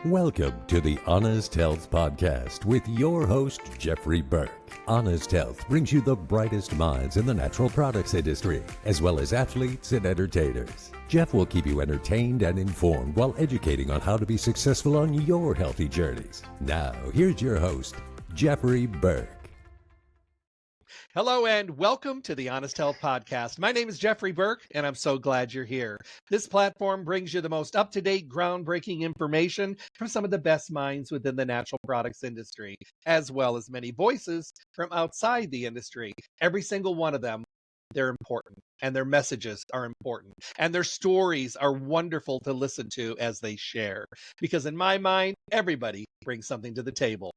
Welcome to the Honest Health Podcast with your host, Jeffrey Burke. Honest Health brings you the brightest minds in the natural products industry, as well as athletes and entertainers. Jeff will keep you entertained and informed while educating on how to be successful on your healthy journeys. Now, here's your host, Jeffrey Burke. Hello and welcome to the Honest Health Podcast. My name is Jeffrey Burke, and I'm so glad you're here. This platform brings you the most up-to-date, groundbreaking information from some of the best minds within the natural products industry, as well as many voices from outside the industry. Every single one of them, they're important, and their messages are important, and their stories are wonderful to listen to as they share. Because in my mind, everybody brings something to the table.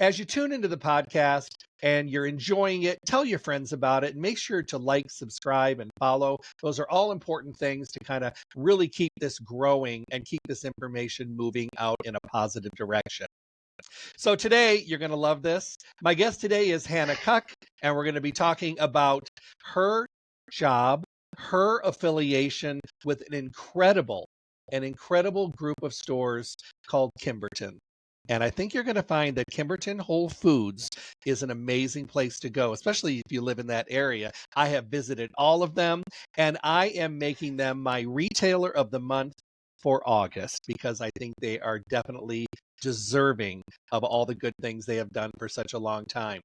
As you tune into the podcast and you're enjoying it, tell your friends about it and make sure to like, subscribe, and follow. Those are all important things to kind of really keep this growing and keep this information moving out in a positive direction. So today, you're going to love this. My guest today is Hannah Koch, and we're going to be talking about her job, her affiliation with an incredible group of stores called Kimberton. And I think you're going to find that Kimberton Whole Foods is an amazing place to go, especially if you live in that area. I have visited all of them, and I am making them my retailer of the month for August because I think they are definitely deserving of all the good things they have done for such a long time.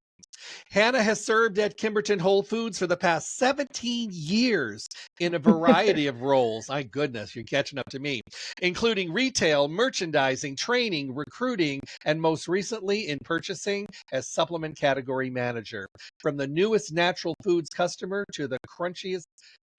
Hannah has served at Kimberton Whole Foods for the past 17 years in a variety of roles. My goodness, you're catching up to me, including retail, merchandising, training, recruiting, and most recently in purchasing as supplement category manager. From the newest natural foods customer to the crunchiest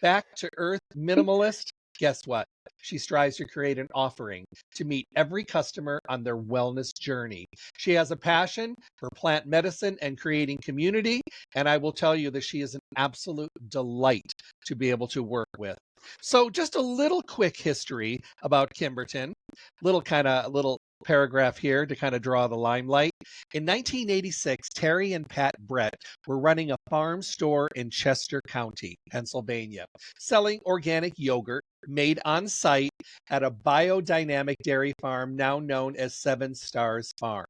back-to-earth minimalist, guess what? She strives to create an offering to meet every customer on their wellness journey. She has a passion for plant medicine and creating community, and I will tell you that she is an absolute delight to be able to work with. So just a little quick history about Kimberton, little paragraph here to kind of draw the limelight. In 1986, Terry and Pat Brett were running a farm store in Chester County, Pennsylvania, selling organic yogurt made on site at a biodynamic dairy farm now known as Seven Stars Farm.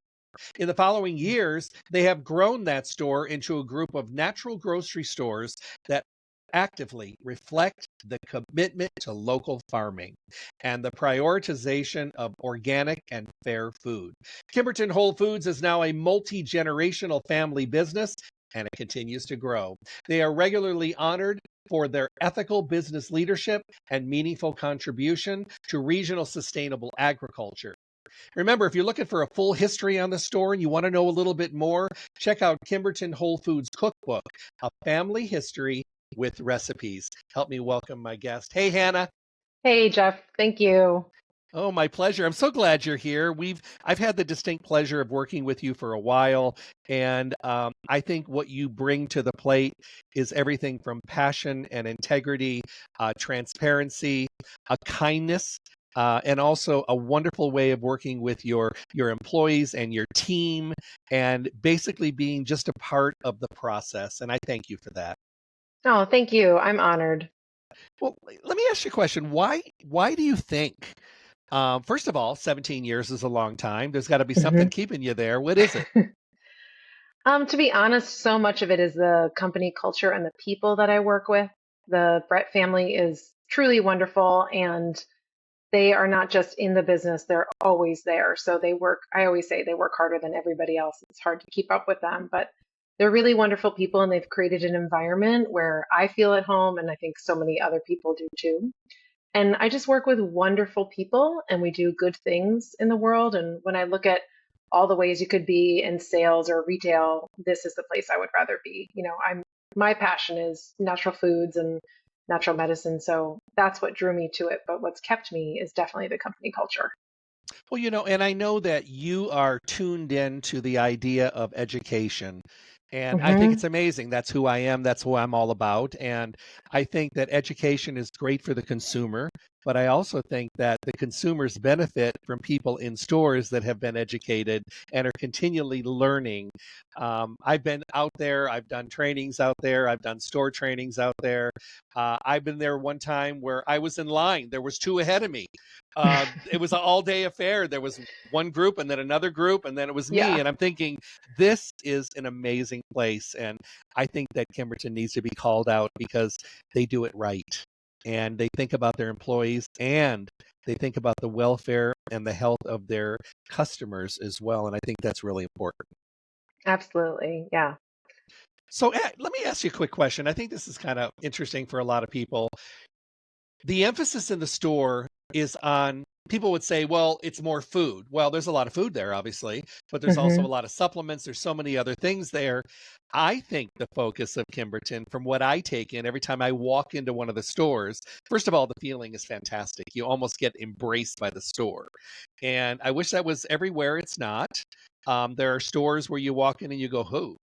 In the following years, they have grown that store into a group of natural grocery stores that actively reflect the commitment to local farming and the prioritization of organic and fair food. Kimberton Whole Foods is now a multi-generational family business, and it continues to grow. They are regularly honored for their ethical business leadership and meaningful contribution to regional sustainable agriculture. Remember, if you're looking for a full history on the store and you want to know a little bit more, check out Kimberton Whole Foods Cookbook, a family history with recipes. Help me welcome my guest. Hey, Hannah. Hey, Jeff. Thank you. Oh, my pleasure. I'm so glad you're here. I've had the distinct pleasure of working with you for a while, and I think what you bring to the plate is everything from passion and integrity, transparency, a kindness, and also a wonderful way of working with your employees and your team, and basically being just a part of the process. And I thank you for that. Oh, thank you. I'm honored. Well, let me ask you a question. Why do you think? First of all, 17 years is a long time. There's got to be something keeping you there. What is it? To be honest, so much of it is the company culture and the people that I work with. The Brett family is truly wonderful, and they are not just in the business, they're always there. So I always say they work harder than everybody else. It's hard to keep up with them, but they're really wonderful people, and they've created an environment where I feel at home, and I think so many other people do too. And I just work with wonderful people, and we do good things in the world. And when I look at all the ways you could be in sales or retail, this is the place I would rather be. My passion is natural foods and natural medicine. So that's what drew me to it. But what's kept me is definitely the company culture. Well, and I know that you are tuned in to the idea of education. And I think it's amazing. That's who I am. That's who I'm all about. And I think that education is great for the consumer but I also think that the consumers benefit from people in stores that have been educated and are continually learning. I've been out there, I've done trainings out there, I've done store trainings out there. I've been there one time where I was in line, there was two ahead of me. It was an all-day affair. There was one group and then another group, and then it was me. Yeah. And I'm thinking, this is an amazing place. And I think that Kimberton needs to be called out because they do it right. And they think about their employees and they think about the welfare and the health of their customers as well. And I think that's really important. Absolutely. Yeah. So let me ask you a quick question. I think this is kind of interesting for a lot of people. The emphasis in the store is on, people would say, well, it's more food. Well, there's a lot of food there, obviously, but there's also a Hmm. lot of supplements. There's so many other things there. I think the focus of Kimberton, from what I take in every time I walk into one of the stores, first of all, the feeling is fantastic. You almost get embraced by the store. And I wish that was everywhere. It's not. There are stores where you walk in and you go, who?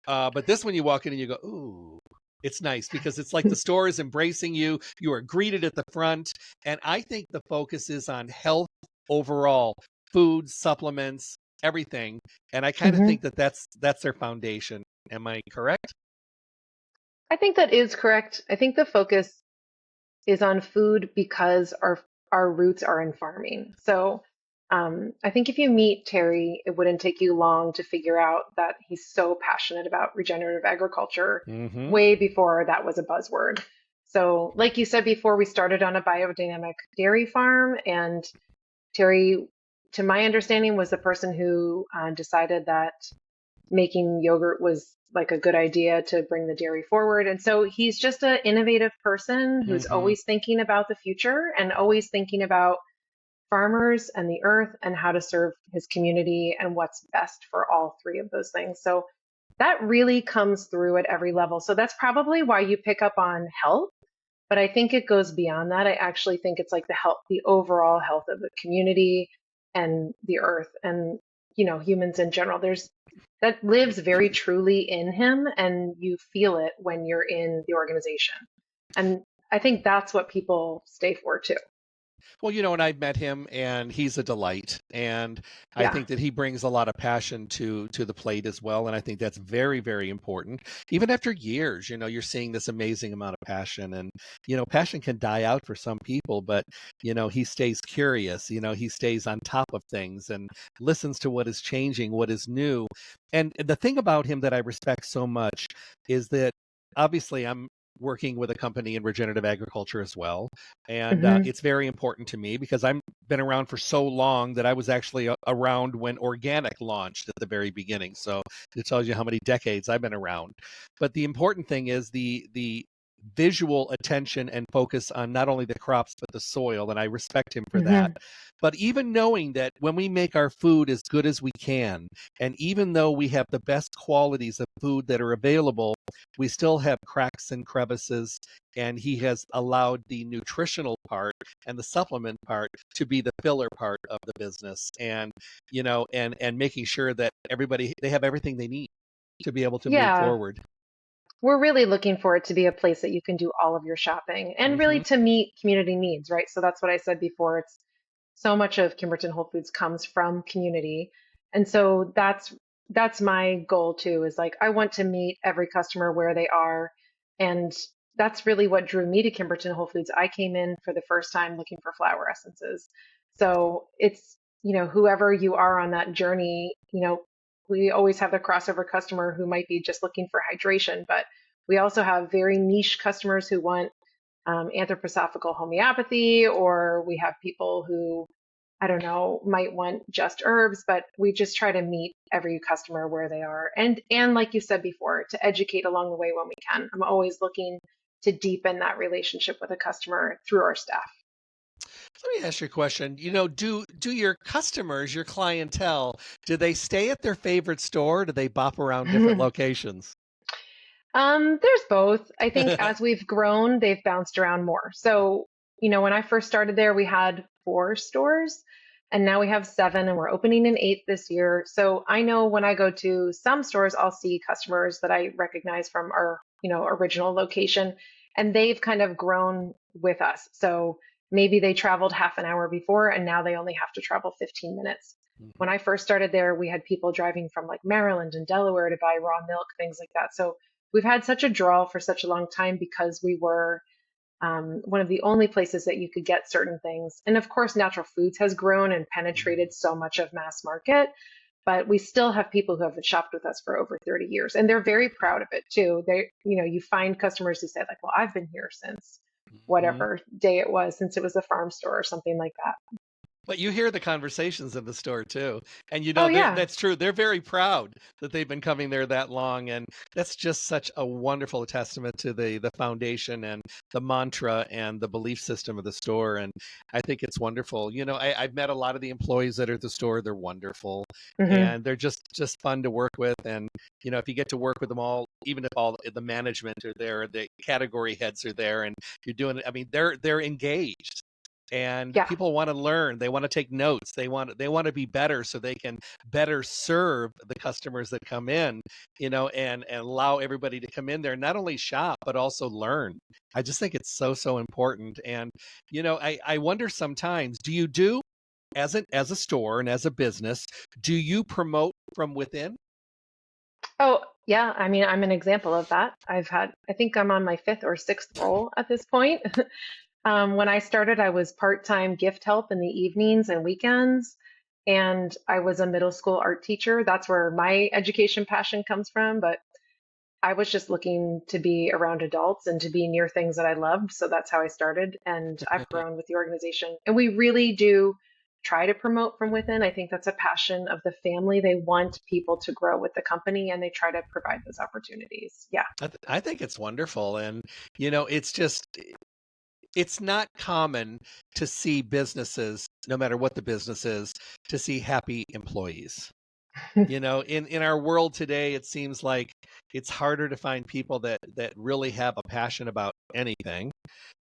But this one you walk in and you go, ooh, it's nice because it's like the store is embracing you. You are greeted at the front. And I think the focus is on health overall, food, supplements, everything. And I kind of Hmm. think that that's their foundation. Am I correct? I think that is correct. I think the focus is on food because our roots are in farming. So I think if you meet Terry, it wouldn't take you long to figure out that he's so passionate about regenerative agriculture Mm-hmm. way before that was a buzzword. So, like you said before, we started on a biodynamic dairy farm, and Terry, to my understanding, was the person who decided that making yogurt was like a good idea to bring the dairy forward. And so he's just an innovative person who's Mm-hmm. always thinking about the future and always thinking about farmers and the earth and how to serve his community and what's best for all three of those things. So that really comes through at every level. So that's probably why you pick up on health. But I think it goes beyond that. I actually think it's like the health, the overall health of the community and the earth and, humans in general. That lives very truly in him, and you feel it when you're in the organization. And I think that's what people stay for too. Well, and I've met him and he's a delight. And I Yeah. think that he brings a lot of passion to the plate as well. And I think that's very, very important. Even after years, you're seeing this amazing amount of passion. And, passion can die out for some people, but, he stays curious, he stays on top of things and listens to what is changing, what is new. And the thing about him that I respect so much is that obviously I'm working with a company in regenerative agriculture as well. And Hmm. it's very important to me because I've been around for so long that I was actually around when organic launched at the very beginning. So it tells you how many decades I've been around. But the important thing is the visual attention and focus on not only the crops but the soil, and I respect him for that. Hmm. But even knowing that when we make our food as good as we can, and even though we have the best qualities of food that are available, we still have cracks and crevices, and he has allowed the nutritional part and the supplement part to be the filler part of the business, and and making sure that everybody, they have everything they need to be able to move Yeah. forward. We're really looking for it to be a place that you can do all of your shopping and really Hmm. to meet community needs, right? So that's what I said before. It's so much of Kimberton Whole Foods comes from community. And so that's my goal too, is like I want to meet every customer where they are. And that's really what drew me to Kimberton Whole Foods. I came in for the first time looking for flower essences. So it's, whoever you are on that journey, we always have the crossover customer who might be just looking for hydration, but we also have very niche customers who want anthroposophical homeopathy, or we have people who, I don't know, might want just herbs, but we just try to meet every customer where they are. And like you said before, to educate along the way when we can. I'm always looking to deepen that relationship with a customer through our staff. Let me ask you a question. Do your customers, your clientele, do they stay at their favorite store? Or do they bop around different locations? There's both. I think as we've grown, they've bounced around more. So, when I first started there, we had 4 stores, and now we have 7, and we're opening an 8th this year. So I know when I go to some stores, I'll see customers that I recognize from our, original location, and they've kind of grown with us. So maybe they traveled half an hour before and now they only have to travel 15 minutes. When I first started there, we had people driving from like Maryland and Delaware to buy raw milk, things like that. So we've had such a draw for such a long time because we were one of the only places that you could get certain things. And of course, natural foods has grown and penetrated so much of mass market, but we still have people who have shopped with us for over 30 years, and they're very proud of it too. You find customers who say like, well, I've been here since Mhm. whatever day it was, since it was a farm store or something like that. But you hear the conversations in the store too. And Oh yeah. that's true. They're very proud that they've been coming there that long. And that's just such a wonderful testament to the foundation and the mantra and the belief system of the store. And I think it's wonderful. I've met a lot of the employees that are at the store. They're wonderful Hmm. and they're just fun to work with. And if you get to work with them all, even if all the management are there, the category heads are there and you're doing it, I mean, they're engaged and Yeah. people want to learn, they want to take notes, they want to be better so they can better serve the customers that come in, and allow everybody to come in there, not only shop but also learn. I just think it's so important. And I wonder sometimes, do as a store and as a business, do you promote from within? Oh, yeah. I mean, I'm an example of that. I think I'm on my fifth or sixth role at this point. When I started, I was part-time gift help in the evenings and weekends, and I was a middle school art teacher. That's where my education passion comes from. But I was just looking to be around adults and to be near things that I loved. So that's how I started. And I've grown with the organization. And we really do try to promote from within. I think that's a passion of the family. They want people to grow with the company and they try to provide those opportunities. Yeah. I think it's wonderful. And it's not common to see businesses, no matter what the business is, to see happy employees. In our world today, it seems like it's harder to find people that really have a passion about anything,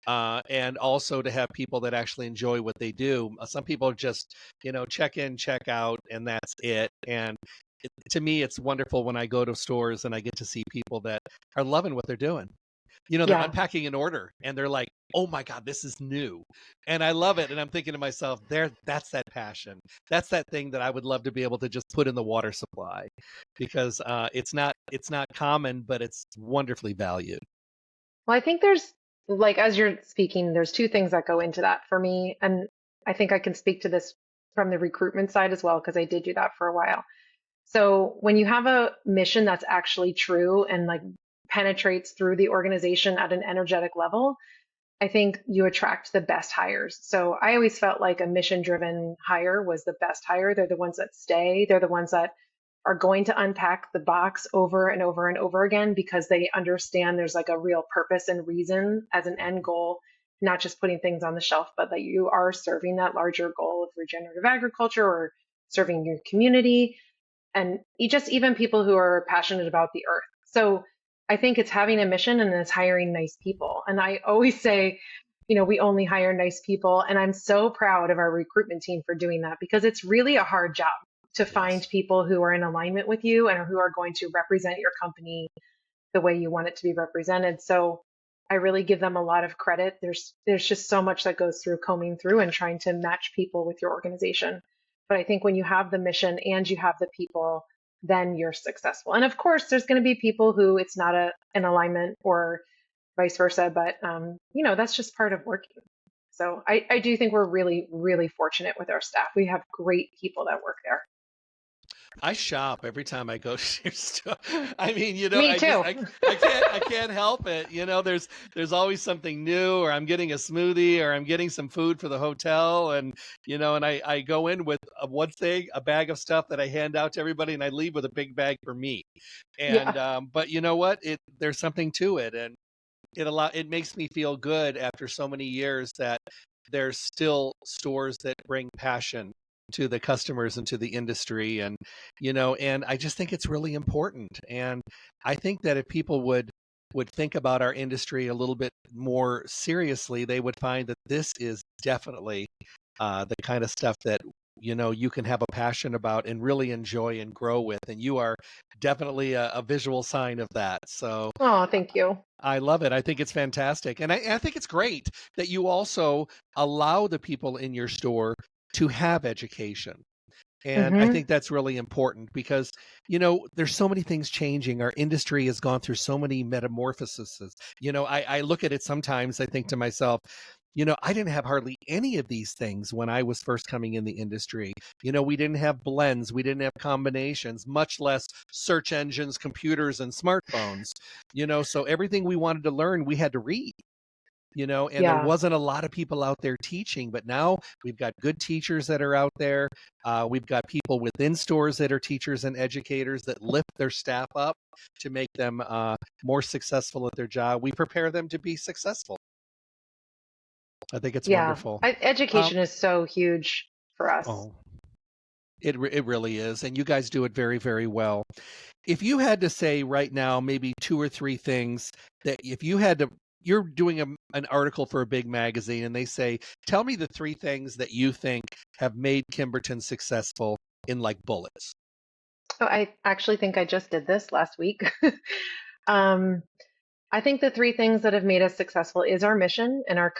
and also to have people that actually enjoy what they do. Some people just, check in, check out, and that's it. And to me, it's wonderful when I go to stores and I get to see people that are loving what they're doing. They're Yeah. unpacking an order and they're like, "Oh my God, this is new." And I love it. And I'm thinking to myself, that's that passion. That's that thing that I would love to be able to just put in the water supply because it's not common, but it's wonderfully valued. Well, I think there's like as you're speaking, there's two things that go into that for me. And I think I can speak to this from the recruitment side as well, because I did do that for a while. So when you have a mission that's actually true and like penetrates through the organization at an energetic level, I think you attract the best hires. So I always felt like a mission driven hire was the best hire. They're the ones that stay. They're the ones that are going to unpack the box over and over and over again because they understand there's like a real purpose and reason as an end goal, not just putting things on the shelf, but that you are serving that larger goal of regenerative agriculture or serving your community and just even people who are passionate about the earth. So I think it's having a mission and it's hiring nice people. And I always say, we only hire nice people. And I'm so proud of our recruitment team for doing that because it's really a hard job to find Yes. people who are in alignment with you and who are going to represent your company the way you want it to be represented. So I really give them a lot of credit. There's just so much that goes through combing through and trying to match people with your organization. But I think when you have the mission and you have the people, then you're successful. And of course, there's going to be people who it's not an alignment or vice versa, but that's just part of working. So I do think we're really, really fortunate with our staff. We have great people that work there. I shop every time I go to your store. I mean, Me I just too. I can't help it. There's always something new, or I'm getting a smoothie, or I'm getting some food for the hotel, and I go in with one thing, a bag of stuff that I hand out to everybody, and I leave with a big bag for me. And Yeah. but you know what? There's something to it, and it makes me feel good after so many years that there's still stores that bring passion to the customers and to the industry. And and I just think it's really important. And I think that if people would think about our industry a little bit more seriously, they would find that this is definitely the kind of stuff that you can have a passion about and really enjoy and grow with. And you are definitely a visual sign of that. So Oh, thank you. I love it. I think it's fantastic. And I think it's great that you also allow the people in your store to have education. And I Hmm. think that's really important because, there's so many things changing. Our industry has gone through so many metamorphoses. I look at it sometimes, I think to myself, I didn't have hardly any of these things when I was first coming in the industry. We didn't have blends, we didn't have combinations, much less search engines, computers, and smartphones. So everything we wanted to learn, we had to read. And there Yeah. wasn't a lot of people out there teaching, but now we've got good teachers that are out there. We've got people within stores that are teachers and educators that lift their staff up to make them more successful at their job. We prepare them to be successful. I think it's Yeah. wonderful. Um, Education is so huge for us. oh, it really is, and you guys do it very, very well. If you had to say right now, maybe two or three things that if you had to, you're doing an article for a big magazine, and they say, tell me the three things that you think have made Kimberton successful in like bullets. Oh, I actually think I just did this last week. um, I think the three things that have made us successful is our mission and our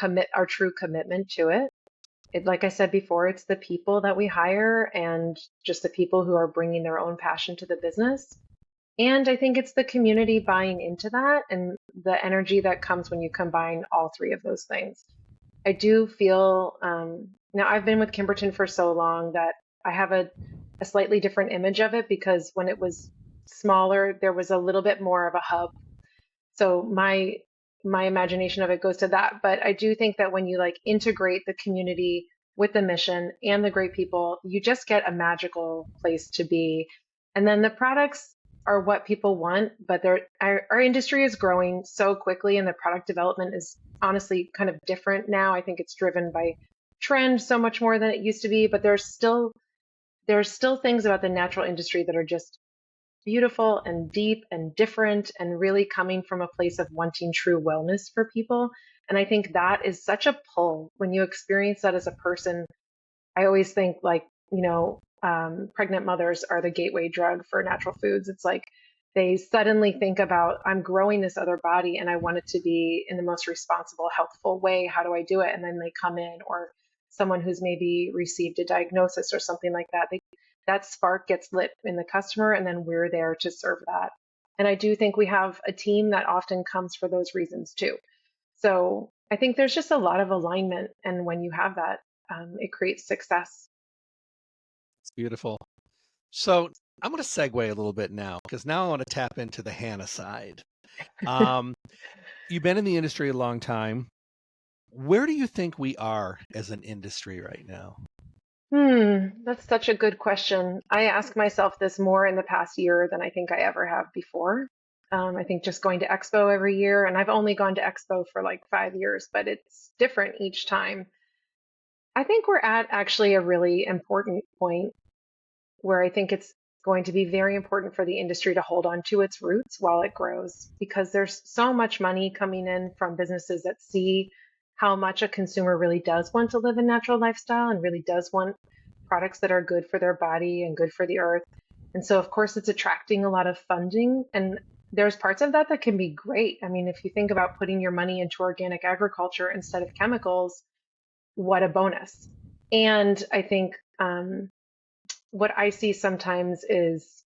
true commitment to it. Like I said before, it's the people that we hire and just the people who are bringing their own passion to the business. And I think it's the community buying into that and the energy that comes when you combine all three of those things. I do feel, now I've been with Kimberton for so long that I have a slightly different image of it because when it was smaller, there was a little bit more of a hub. So my imagination of it goes to that. But I do think that when you like integrate the community with the mission and the great people, you just get a magical place to be. And then the products are what people want, but our industry is growing so quickly and the product development is honestly kind of different now. I think it's driven by trend so much more than it used to be, but there's still things about the natural industry that are just beautiful and deep and different and really coming from a place of wanting true wellness for people. And I think that is such a pull when you experience that as a person. I always think like, pregnant mothers are the gateway drug for natural foods. It's like they suddenly think about, I'm growing this other body and I want it to be in the most responsible, healthful way. How do I do it? And then they come in, or someone who's maybe received a diagnosis or something like that. That spark gets lit in the customer, and then we're there to serve that. And I do think we have a team that often comes for those reasons too. So I think there's just a lot of alignment. And when you have that, it creates success. It's beautiful. So I'm going to segue a little bit now because now I want to tap into the Hannah side. Um, you've been in the industry a long time. Where do you think we are as an industry right now? That's such a good question. I ask myself this more in the past year than I think I ever have before. I think just going to Expo every year, and I've only gone to Expo for like 5 years, but it's different each time. I think we're at actually a really important point where I think it's going to be very important for the industry to hold on to its roots while it grows because there's so much money coming in from businesses that see how much a consumer really does want to live a natural lifestyle and really does want products that are good for their body and good for the earth. And so, of course, it's attracting a lot of funding. And there's parts of that that can be great. I mean, if you think about putting your money into organic agriculture instead of chemicals, what a bonus. And I think what I see sometimes is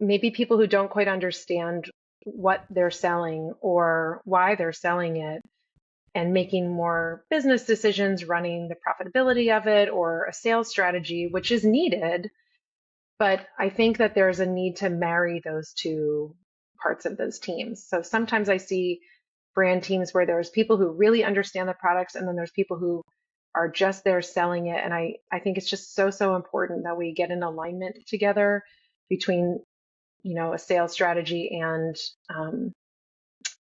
maybe people who don't quite understand what they're selling or why they're selling it and making more business decisions, running the profitability of it or a sales strategy, which is needed. But I think that there's a need to marry those two parts of those teams. So sometimes I see brand teams where there's people who really understand the products and then there's people who are just there selling it. And I think it's just so important that we get an alignment together between, a sales strategy and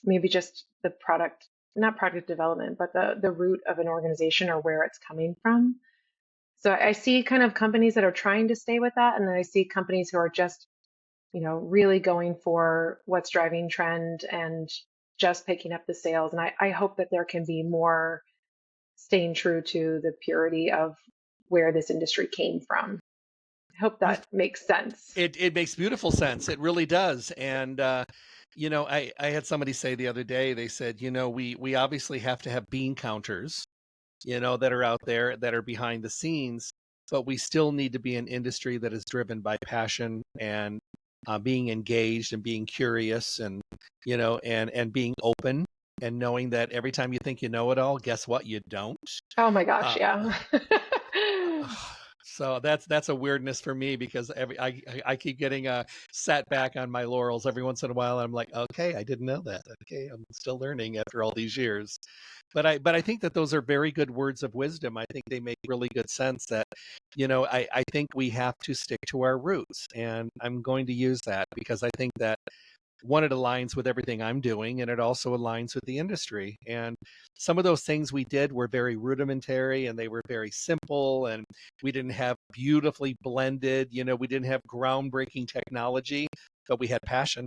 maybe just the product, not product development, but the root of an organization or where it's coming from. So I see kind of companies that are trying to stay with that. And then I see companies who are just, really going for what's driving trend and just picking up the sales. And I hope that there can be more staying true to the purity of where this industry came from. I hope I that makes sense. It makes beautiful sense. It really does. And I had somebody say the other day, they said, we obviously have to have bean counters, that are out there that are behind the scenes, but we still need to be an industry that is driven by passion and being engaged and being curious and, and being open and knowing that every time you think you know it all, guess what? You don't. Oh my gosh, Uh, yeah. so that's a weirdness for me because I keep getting sat back on my laurels every once in a while. And I'm like, okay, I didn't know that. Okay, I'm still learning after all these years. But I think that those are very good words of wisdom. I think they make really good sense that, I think we have to stick to our roots. And I'm going to use that because I think that one, it aligns with everything I'm doing, and it also aligns with the industry. And some of those things we did were very rudimentary and they were very simple, and we didn't have beautifully blended, we didn't have groundbreaking technology, but we had passion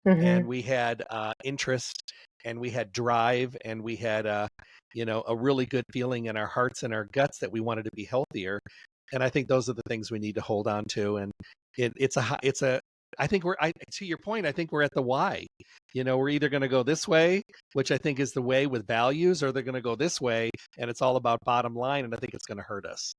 and Hmm. we had interest and we had drive and we had a really good feeling in our hearts and our guts that we wanted to be healthier. And I think those are the things we need to hold on to. And it's a I think to your point, I think we're at the why. We're either going to go this way, which I think is the way with values, or they're going to go this way and it's all about bottom line, and I think it's going to hurt us.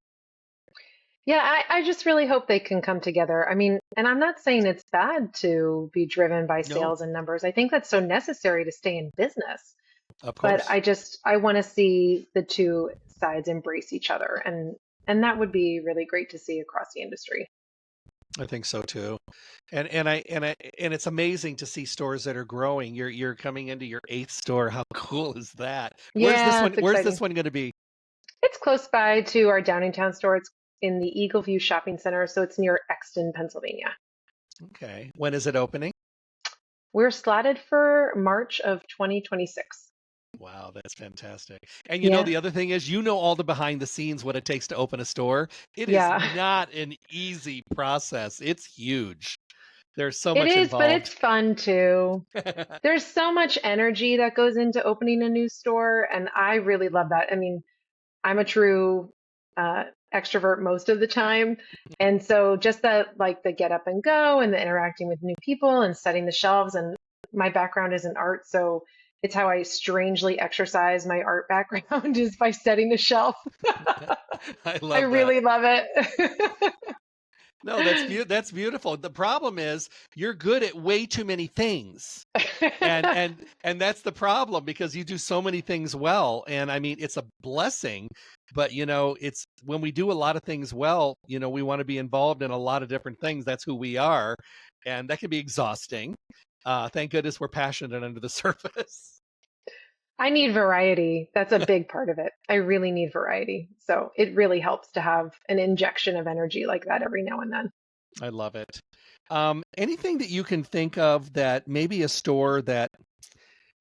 Yeah, I just really hope they can come together. I mean, and I'm not saying it's bad to be driven by No, sales and numbers. I think that's so necessary to stay in business. of But course. I want to see the two sides embrace each other, and that would be really great to see across the industry. I think so too. And it's amazing to see stores that are growing. You're coming into your eighth store. How cool is that? Where's this Yeah, one? it's Where's this exciting. one going to be? It's close by to our Downingtown store. It's in the Eagle View Shopping Center, so it's near Exton, Pennsylvania. Okay. When is it opening? We're slotted for March of 2026. Wow, that's fantastic. And Yeah, the other thing is, all the behind the scenes, what it takes to open a store. It is yeah. not an easy process. It's huge. There's so It much is, but it's involved. fun too. There's so much energy that goes into opening a new store, and I really love that. I mean, I'm a true uh, extrovert most of the time, and so just that, like the get up and go, and the interacting with new people, and setting the shelves. And my background is in art, so it's how I strangely exercise my art background is by setting the shelf. I I love that. really love it. No, that's beautiful. The problem is you're good at way too many things. And that's the problem because you do so many things well. And I mean, it's a blessing, but it's when we do a lot of things well, we want to be involved in a lot of different things. That's who we are. And that can be exhausting. Thank goodness we're passionate under the surface. I need variety. That's a big part of it. I really need variety. So it really helps to have an injection of energy like that every now and then. I love it. Anything that you can think of that maybe a store that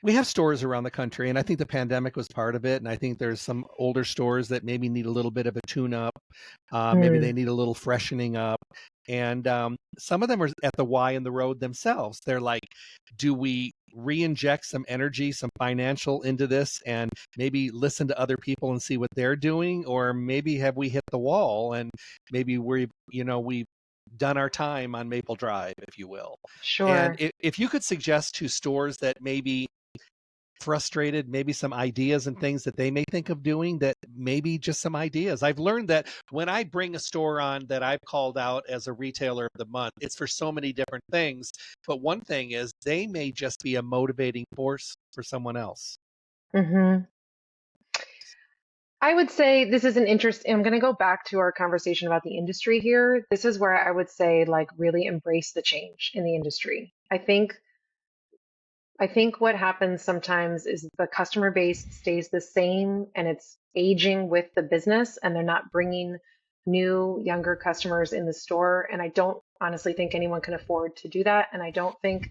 we have stores around the country, and I think the pandemic was part of it. And I think there's some older stores that maybe need a little bit of a tune up. Maybe Hmm. they need a little freshening up. And some of them are at the Y in the road themselves. They're like, do we re-inject some energy, some financial into this and maybe listen to other people and see what they're doing? Or maybe have we hit the wall and maybe we've done our time on Maple Drive, if you will. And Sure. if you could suggest to stores that maybe frustrated, maybe some ideas and things that they may think of doing, that maybe just some ideas. I've learned that when I bring a store on that I've called out as a retailer of the month, it's for so many different things. But one thing is they may just be a motivating force for someone else. Hmm. I would say this is an interest. I'm going to go back to our conversation about the industry here. This is where I would say, like, really embrace the change in the industry. I think what happens sometimes is the customer base stays the same and it's aging with the business, and they're not bringing new, younger customers in the store. And I don't honestly think anyone can afford to do that. And I don't think,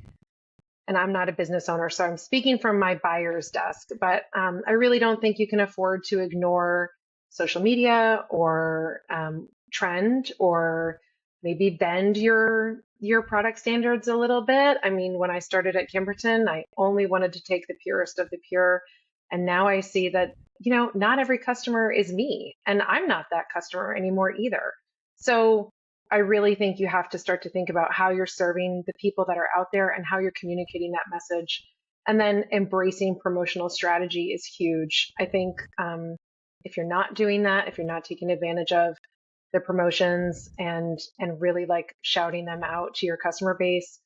and I'm not a business owner, so I'm speaking from my buyer's desk, but I really don't think you can afford to ignore social media or trend, or maybe bend your product standards a little bit. I mean, when I started at Kimberton, I only wanted to take the purest of the pure, and now I see that not every customer is me, and I'm not that customer anymore either. So I really think you have to start to think about how you're serving the people that are out there and how you're communicating that message. And then embracing promotional strategy is huge. I think if you're not doing that, if you're not taking advantage of the promotions and really like shouting them out to your customer base,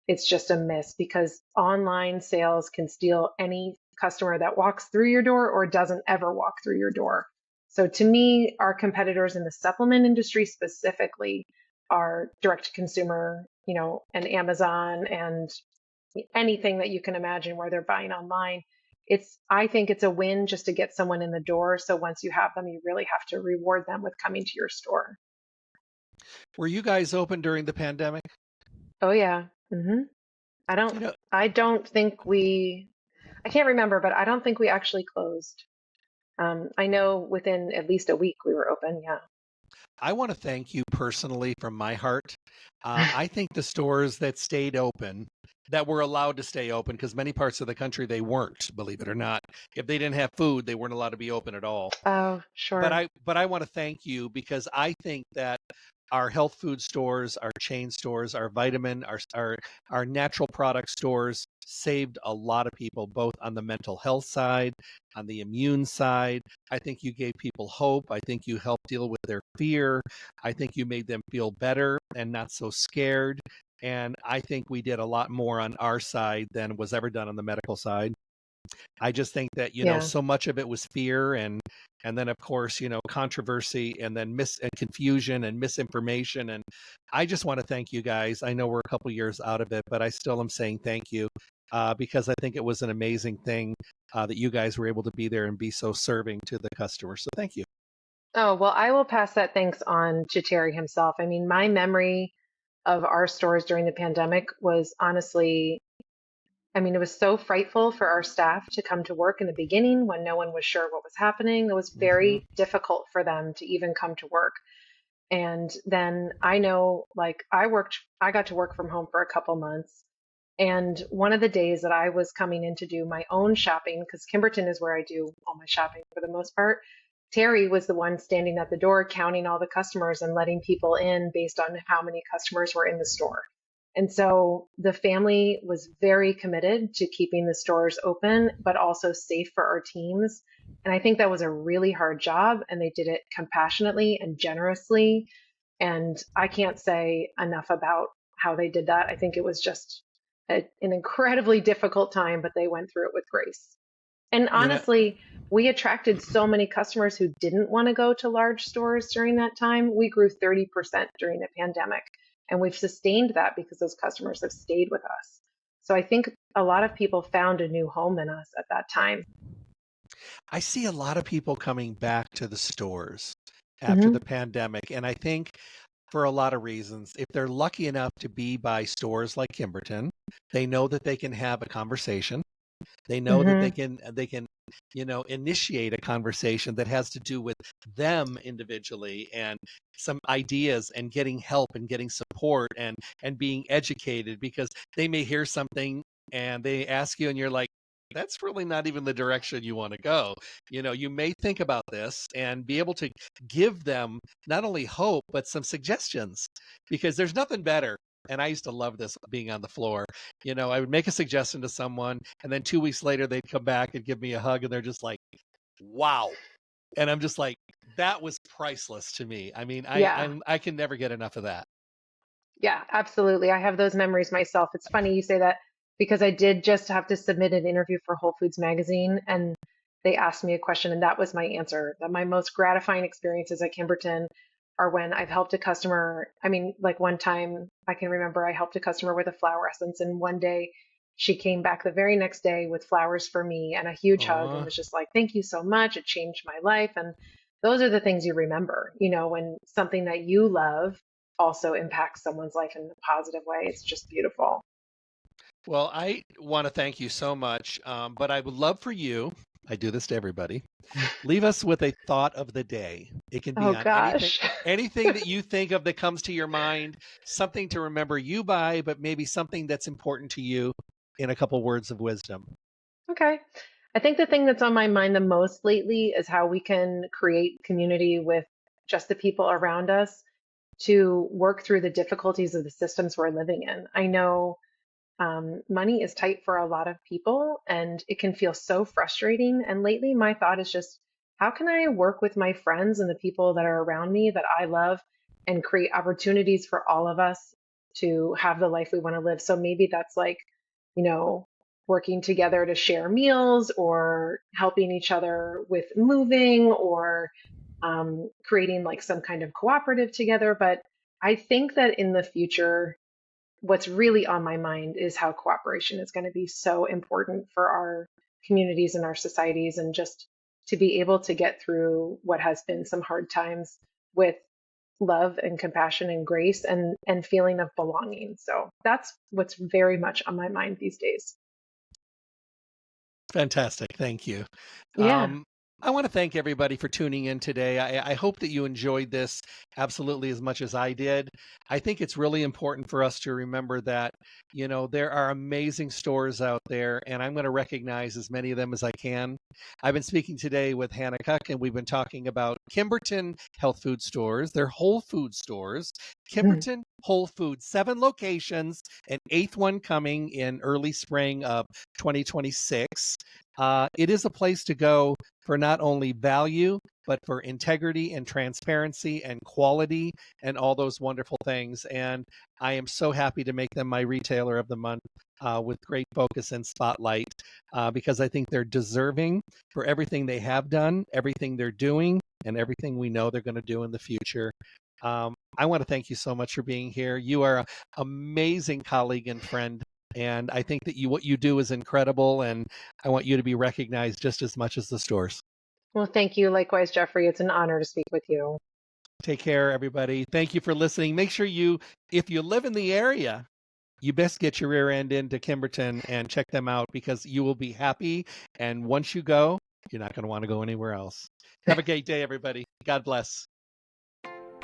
it's just a miss because online sales can steal any customer that walks through your door or doesn't ever walk through your door. So to me, our competitors in the supplement industry specifically are direct to consumer, and Amazon and anything that you can imagine where they're buying online. I think it's a win just to get someone in the door. So once you have them, you really have to reward them with coming to your store. Were you guys open during the pandemic? Oh yeah. I don't You know, I don't think I can't remember, but I don't think we actually closed. I know within at least a week we were open. Yeah. I want to thank you personally from my heart. I think the stores that stayed open, that were allowed to stay open, because many parts of the country they weren't, believe it or not. If they didn't have food, they weren't allowed to be open at all. Oh, But sure. I want to thank you because I think that our health food stores, our chain stores, our vitamin, our natural product stores saved a lot of people, both on the mental health side, on the immune side. I think you gave people hope. I think you helped deal with their fear. I think you made them feel better and not so scared. And I think we did a lot more on our side than was ever done on the medical side. I just think that, Yeah. so much of it was fear and then of course, controversy and then and confusion and misinformation. And I just want to thank you guys. I know we're a couple years out of it, but I still am saying thank you because I think it was an amazing thing that you guys were able to be there and be so serving to the customer. So thank you. Oh, well, I will pass that thanks on to Terry himself. I mean, my memory of our stores during the pandemic was honestly, I mean, it was so frightful for our staff to come to work in the beginning when no one was sure what was happening. It was Hmm. very difficult for them to even come to work. And then I know, like, I got to work from home for a couple months. And one of the days that I was coming in to do my own shopping, because Kimberton is where I do all my shopping for the most part, Terry was the one standing at the door counting all the customers and letting people in based on how many customers were in the store. And so the family was very committed to keeping the stores open, but also safe for our teams. And I think that was a really hard job, and they did it compassionately and generously. And I can't say enough about how they did that. I think it was just an incredibly difficult time, but they went through it with grace. And You know, honestly, we attracted so many customers who didn't want to go to large stores during that time. We grew 30% during the pandemic, and we've sustained that because those customers have stayed with us. So I think a lot of people found a new home in us at that time. I see a lot of people coming back to the stores after the Hmm. pandemic. And I think for a lot of reasons. If they're lucky enough to be by stores like Kimberton, they know that they can have a conversation. They know that Hmm. they can initiate a conversation that has to do with them individually and some ideas and getting help and getting support and being educated because they may hear something and they ask you and you're like that's really not even the direction you want to go. You may think about this and be able to give them not only hope but some suggestions because there's nothing better. And I used to love this being on the floor. I would make a suggestion to someone, and then 2 weeks later, they'd come back and give me a hug, and they're just like, "Wow!" And I'm just like, "That was priceless to me." I mean, Yeah. I can never get enough of that. Yeah, absolutely. I have those memories myself. It's funny you say that because I did just have to submit an interview for Whole Foods magazine, and they asked me a question, and that was my answer. That my most gratifying experiences at Kimberton are when I've helped a customer. I mean, like one time I can remember I helped a customer with a flower essence, and one day she came back the very next day with flowers for me and a huge hug and Oh, was just like, "Thank you so much. It changed my life." And those are the things you remember, when something that you love also impacts someone's life in a positive way. It's just beautiful. well, I want to thank you so much, but I would love for you. I do this to everybody. Leave us with a thought of the day. It can be Oh on anything, gosh. anything that you think of that comes to your mind, something to remember you by, but maybe something that's important to you in a couple words of wisdom. Okay. I think the thing that's on my mind the most lately is how we can create community with just the people around us. to work through the difficulties of the systems we're living in. I know money is tight for a lot of people and it can feel so frustrating. And lately, my thought is just, how can I work with my friends and the people that are around me that I love and create opportunities for all of us to have the life we want to live? So maybe that's like, you know, working together to share meals or helping each other with moving or creating like some kind of cooperative together. But I think that in the future, what's really on my mind is how cooperation is going to be so important for our communities and our societies, and just to be able to get through what has been some hard times with love and compassion and grace and feeling of belonging. So that's what's very much on my mind these days. Fantastic. Thank you. Yeah. I want to thank everybody for tuning in today. I hope that you enjoyed this absolutely as much as I did. I think it's really important for us to remember that, there are amazing stores out there, and I'm going to recognize as many of them as I can. I've been speaking today with Hannah Koch, and we've been talking about Kimberton Health Food Stores, their Whole Food stores, Mm. Kimberton Whole Foods, 7 locations, an 8th one coming in early spring of 2026. It is a place to go for not only value, but for integrity and transparency and quality and all those wonderful things. And I am so happy to make them my retailer of the month with great focus and spotlight because I think they're deserving for everything they have done, everything they're doing, and everything we know they're going to do in the future. I want to thank you so much for being here. You are an amazing colleague and friend. And I think that what you do is incredible, and I want you to be recognized just as much as the stores. Well, thank you. Likewise, Jeffrey. It's an honor to speak with you. Take care, everybody. Thank you for listening. Make sure if you live in the area, you best get your rear end into Kimberton and check them out because you will be happy. And once you go, you're not going to want to go anywhere else. Have a great day, everybody. God bless.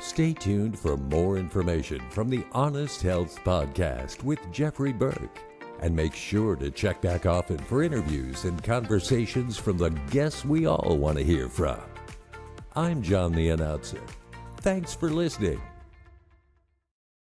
Stay tuned for more information from the Honest Health Podcast with Jeffrey Burke. And make sure to check back often for interviews and conversations from the guests we all want to hear from. I'm John the Announcer. Thanks for listening.